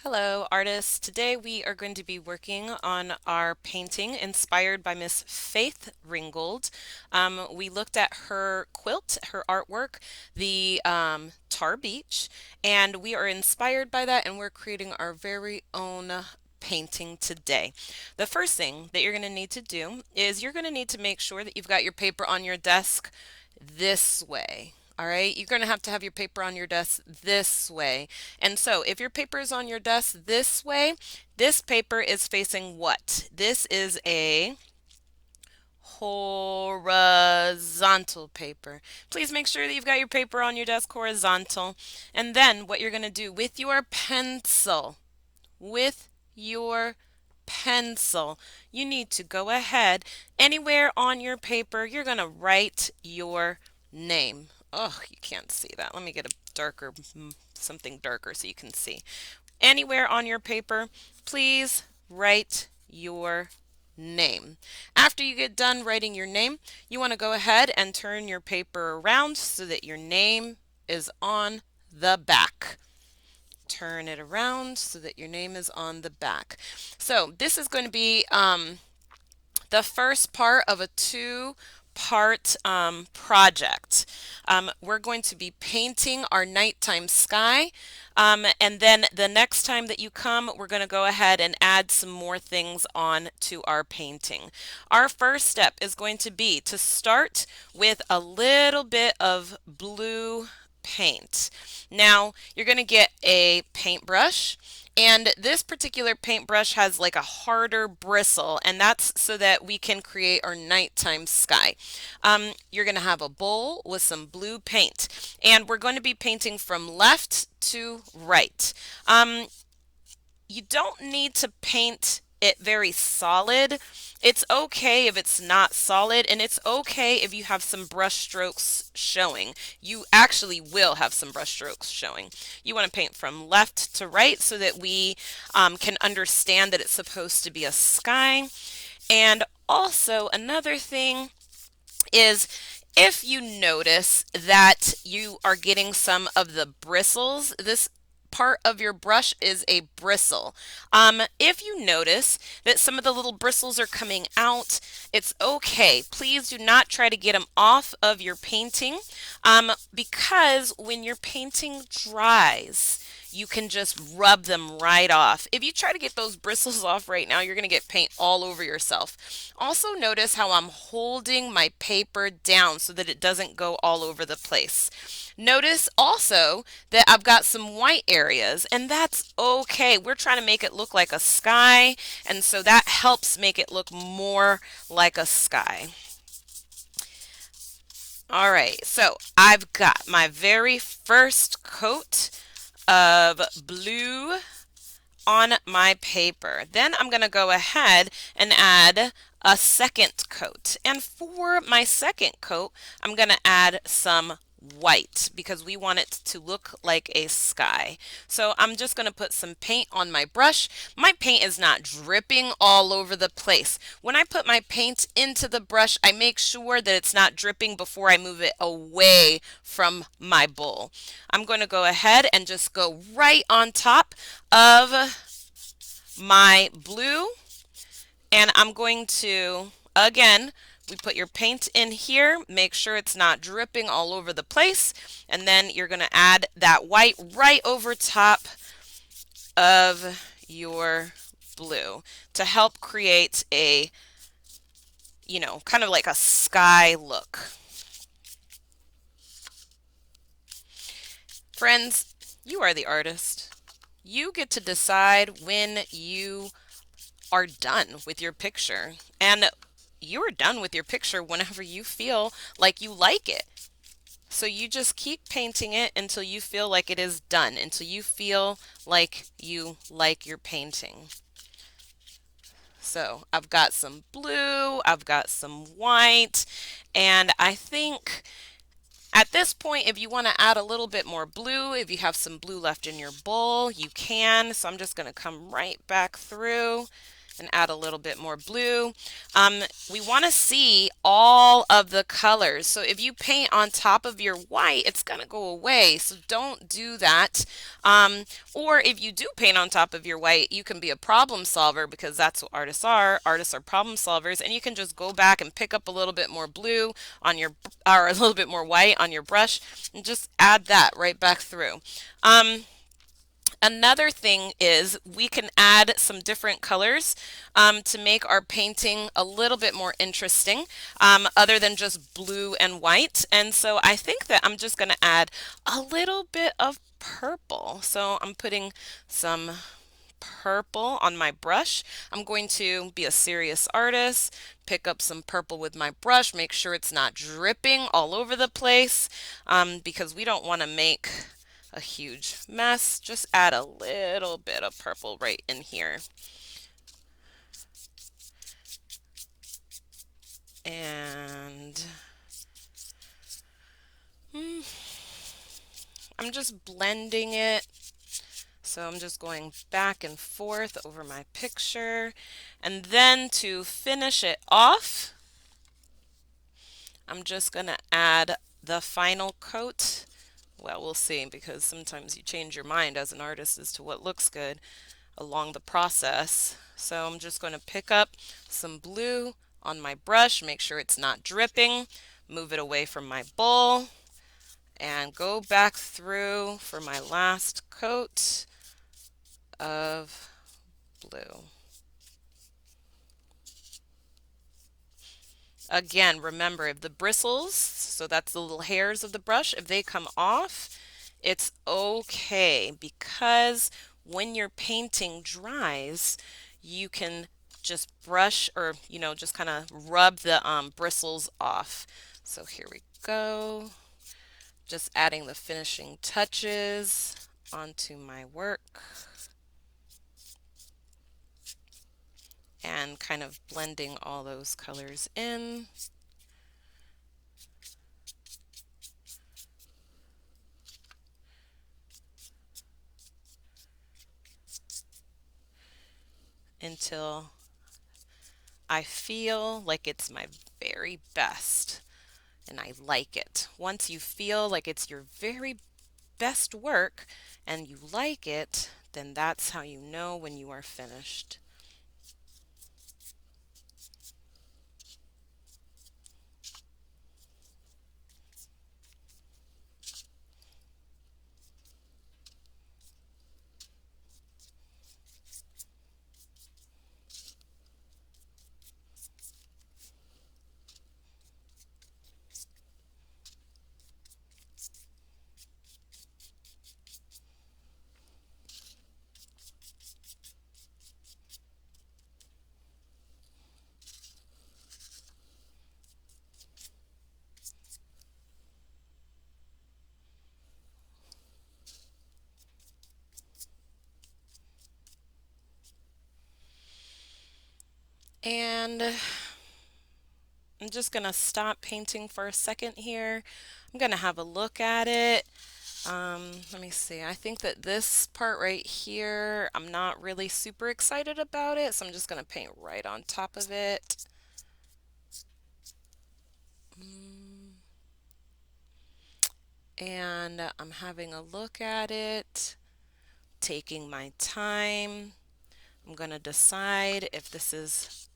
Hello, artists. Today we are going to be working on our painting inspired by Miss Faith Ringgold. We looked at her quilt, her artwork, the Tar Beach, and we are inspired by that and we're creating our very own painting today. The first thing that you're going to need to do is you're going to need to make sure that you've got your paper on your desk this way. All right, you're going to have your paper on your desk this way. And so if your paper is on your desk this way, this paper is facing what? This is a horizontal paper. Please make sure that you've got your paper on your desk horizontal. And then what you're going to do with your pencil, you need to go ahead anywhere on your paper, you're going to write your name. Oh, you can't see that. Let me get a darker, something darker so you can see. Anywhere on your paper, please write your name. After you get done writing your name, you want to go ahead and turn your paper around so that your name is on the back. Turn it around so that your name is on the back. So this is going to be the first part of a two-part project. We're going to be painting our nighttime sky, and then the next time that you come, we're going to go ahead and add some more things on to our painting. Our first step is going to be to start with a little bit of blue paint. Now, you're going to get a paintbrush. And this particular paintbrush has like a harder bristle, and that's so that we can create our nighttime sky. You're going to have a bowl with some blue paint, and we're going to be painting from left to right. You don't need to paint it very solid. It's okay if it's not solid, and it's okay if you have some brush strokes showing. You actually will have some brush strokes showing. You want to paint from left to right so that we can understand that it's supposed to be a sky. And also another thing is if you notice that you are getting some of the bristles, this part of your brush is a bristle. If you notice that some of the little bristles are coming out, it's okay. Please do not try to get them off of your painting because when your painting dries, you can just rub them right off. If you try to get those bristles off right now, you're going to get paint all over yourself. Also notice how I'm holding my paper down so that it doesn't go all over the place. Notice also that I've got some white areas, and that's okay. We're trying to make it look like a sky, and so that helps make it look more like a sky. All right, so I've got my very first coat of blue on my paper. Then I'm going to go ahead and add a second coat. And for my second coat, I'm going to add some white because we want it to look like a sky. So I'm just going to put some paint on my brush. My paint is not dripping all over the place. When I put my paint into the brush, I make sure that it's not dripping before I move it away from my bowl. I'm going to go ahead and just go right on top of my blue, and I'm going to, again, we put your paint in here, make sure it's not dripping all over the place, and then you're going to add that white right over top of your blue to help create a, kind of like a sky look. Friends, you are the artist. You get to decide when you are done with your picture. And you are done with your picture whenever you feel like you like it. So you just keep painting it until you feel like it is done, until you feel like you like your painting. So I've got some blue, I've got some white, and I think at this point, if you want to add a little bit more blue, if you have some blue left in your bowl, you can. So I'm just going to come right back through and add a little bit more blue. We want to see all of the colors. So if you paint on top of your white, it's going to go away. So don't do that. Or if you do paint on top of your white, you can be a problem solver because that's what artists are. Artists are problem solvers, and you can just go back and pick up a little bit more blue on your, or a little bit more white on your brush, and just add that right back through. Another thing is we can add some different colors to make our painting a little bit more interesting, other than just blue and white. And so I think that I'm just going to add a little bit of purple. So I'm putting some purple on my brush. I'm going to be a serious artist, pick up some purple with my brush, make sure it's not dripping all over the place, because we don't want to make a huge mess. Just add a little bit of purple right in here. And I'm just blending it. So I'm just going back and forth over my picture. And then to finish it off, I'm just going to add the final coat. Well, we'll see, because sometimes you change your mind as an artist as to what looks good along the process. So I'm just going to pick up some blue on my brush, make sure it's not dripping, move it away from my bowl, and go back through for my last coat of blue. Again, remember, if the bristles, so that's the little hairs of the brush, if they come off, it's okay, because when your painting dries, you can just brush, or just kind of rub the bristles off. So here we go. Just adding the finishing touches onto my work and kind of blending all those colors in. Until I feel like it's my very best and I like it. Once you feel like it's your very best work and you like it, then that's how you know when you are finished. And I'm just going to stop painting for a second here. I'm going to have a look at it. Let me see. I think that this part right here, I'm not really super excited about it, so I'm just going to paint right on top of it. And I'm having a look at it, taking my time. I'm going to decide if this is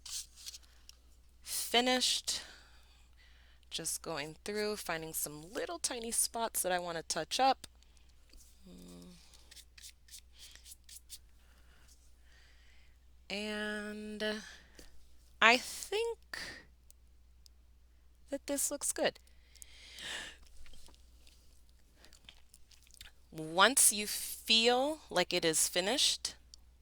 finished. Just going through, finding some little tiny spots that I want to touch up. And I think that this looks good. Once you feel like it is finished,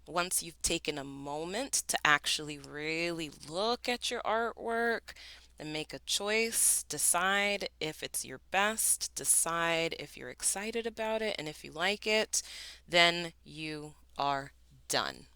once you've taken a moment to actually really look at your artwork and make a choice, decide if it's your best, decide if you're excited about it and if you like it, then you are done.